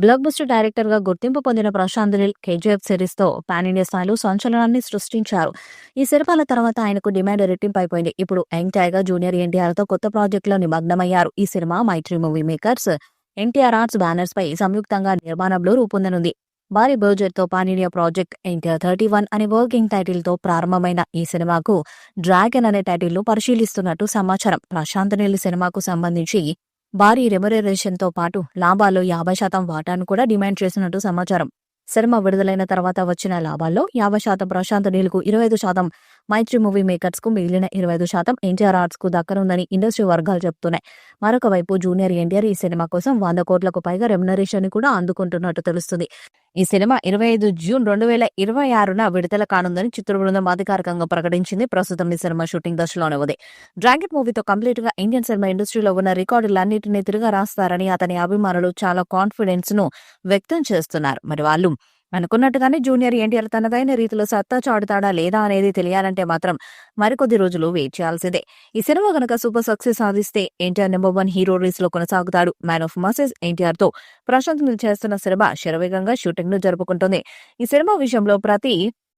Block buster director గా గుర్తింపు పొందిన ప్రశాంత్ నీల్ కేజీఎఫ్ సిరీస్ తో పాన్ ఇండియా స్థాయిలో సంచలనాన్ని సృష్టించారు. ఈ సినిమాల తర్వాత ఆయనకు డిమాండ్ రెట్టింపు అయిపోయింది. ఇప్పుడు యంగ్ టైగర్ జూనియర్ ఎన్టీఆర్ తో కొత్త ప్రాజెక్ట్ లో నిమగ్నమయ్యారు. ఈ cinema Mythri movie makers, NTR arts banners పై సంయుక్తంగా నిర్మాణంలో రూపొందనుంది. భారీ బడ్జెట్ తో పాన్ ఇండియా ప్రాజెక్ట్ ఎన్టీఆర్ 31 అనే వర్కింగ్ టైటిల్ తో ప్రారంభమైన ఈ సినిమాకు డ్రాగన్ అనే టైటిల్ ను పరిశీలిస్తున్నట్టు సమాచారం. ప్రశాంత్ నీల్ సినిమాకు సంబంధించి భారీ రెమ్యునరేషన్ తో పాటు లాభాల్లో 50% వాటాను కూడా డిమాండ్ చేసినట్టు సమాచారం. సినిమా విడుదలైన తర్వాత వచ్చిన లాభాల్లో 50% ప్రశాంత్ నీల్ కు, 25% మైత్రి మూవీ మేకర్స్ కు, మిగిలిన 25% ఎన్టీఆర్ ఆర్ట్స్ కు దక్కనుందని ఇండస్ట్రీ వర్గాలు చెబుతున్నాయి. మరొక వైపు జూనియర్ ఎన్టీఆర్ ఈ సినిమా కోసం 100 కోట్లకు పైగా రెమ్యునరేషన్ కూడా అందుకుంటున్నట్టు తెలుస్తుంది. ఈ సినిమా 25 జూన్ 2026న విడుదల కానుందని చిత్ర బృందం అధికారికంగా ప్రకటించింది. ప్రస్తుతం ఈ సినిమా షూటింగ్ దశలోనే ఉంది. డ్రాగన్ మూవీతో కంప్లీట్ గా ఇండియన్ సినిమా ఇండస్ట్రీలో ఉన్న రికార్డులన్నింటినీ తిరిగి రాస్తారని అతని అభిమానులు చాలా కాన్ఫిడెన్స్ ను వ్యక్తం చేస్తున్నారు. మరి వాళ్ళు అనుకున్నట్టుగానే జూనియర్ ఎన్టీఆర్ తనదైన రీతిలో సత్తా చాటుతాడా లేదా అనేది తెలియాలంటే మాత్రం మరికొద్ది రోజులు వెయిట్ చేయాల్సిందే. ఈ సినిమా గనక సూపర్ సక్సెస్ సాధిస్తే ఎన్టీఆర్ నెంబర్ 1 హీరో రేస్ లో కొనసాగుతాడు. మ్యాన్ ఆఫ్ మాసెస్ ఎన్టీఆర్ తో ప్రశాంత్ నీల్ చేస్తున్న సినిమా శరవేగంగా షూటింగ్ ను జరుపుకుంటుంది. ఈ సినిమా విషయంలో ప్రతి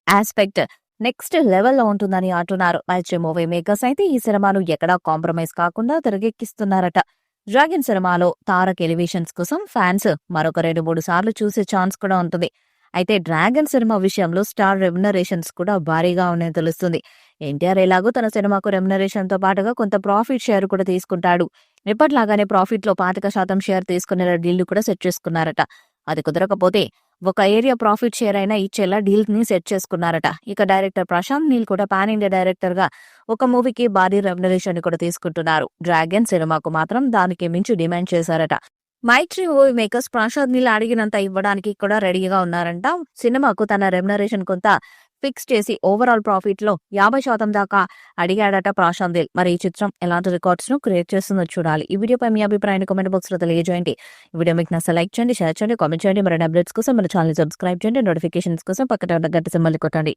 ఆస్పెక్ట్ నెక్స్ట్ లెవెల్లో ఉంటుందని అంటున్నారు. మైత్రి మూవీ మేకర్స్ అయితే ఈ సినిమాను ఎక్కడా కాంప్రమైజ్ కాకుండా తెరకెక్కిస్తున్నారట. డ్రాగన్ సినిమాలో తారక్ ఎలివేషన్స్ కోసం ఫ్యాన్స్ మరొక 2-3 సార్లు చూసే ఛాన్స్ కూడా ఉంటుంది. అయితే డ్రాగన్ సినిమా విషయంలో స్టార్ రెమ్యునరేషన్స్ కూడా భారీగా ఉన్నాయని తెలుస్తుంది. ఎన్టీఆర్ ఎలాగో తన సినిమాకు రెమ్యునరేషన్ తో పాటుగా కొంత ప్రాఫిట్ షేర్ కూడా తీసుకుంటాడు. ఎప్పటిలాగానే ప్రాఫిట్ లో 25% షేర్ తీసుకునే డీల్ కూడా సెట్ చేసుకున్నారట. అది కుదరకపోతే ఒక ఏరియా ప్రాఫిట్ షేర్ అయినా ఇచ్చేలా డీల్ ని సెట్ చేసుకున్నారట. ఇక డైరెక్టర్ ప్రశాంత్ నీల్ కూడా పాన్ ఇండియా డైరెక్టర్ గా ఒక మూవీకి భారీ రెమ్యునరేషన్ కూడా తీసుకుంటున్నారు. డ్రాగన్ సినిమాకు మాత్రం దానికి మించి డిమాండ్ చేశారట. మైత్రి మూవీ మేకర్స్ ప్రశాంత్ నీల్ అడిగినంత ఇవ్వడానికి కూడా రెడీగా ఉన్నారంట. సినిమాకు తన రెమ్యునరేషన్ కొంత ఫిక్స్ చేసి ఓవరాల్ ప్రాఫిట్ లో 50% దాకా అడిగాడట ప్రశాంత్ నీల్. మరి ఈ చిత్రం ఎలాంటి రికార్డ్స్ ను క్రియేట్ చేస్తుందో చూడాలి. ఈ వీడియోపై మీ అభిప్రాయాన్ని కామెంట్ బాక్స్ లో తెలియజేయండి. ఈ వీడియో మీకు నచ్చ లైక్ చేయండి, షేర్ చేయండి, కామెంట్ చేయండి. మరిన్ని అప్డేట్స్ కోసం మన ఛానల్ సబ్స్క్రైబ్ చేయండి. నోటిఫికేషన్స్ కోసం పక్కన ఉన్న గంట సింబల్ కొట్టండి.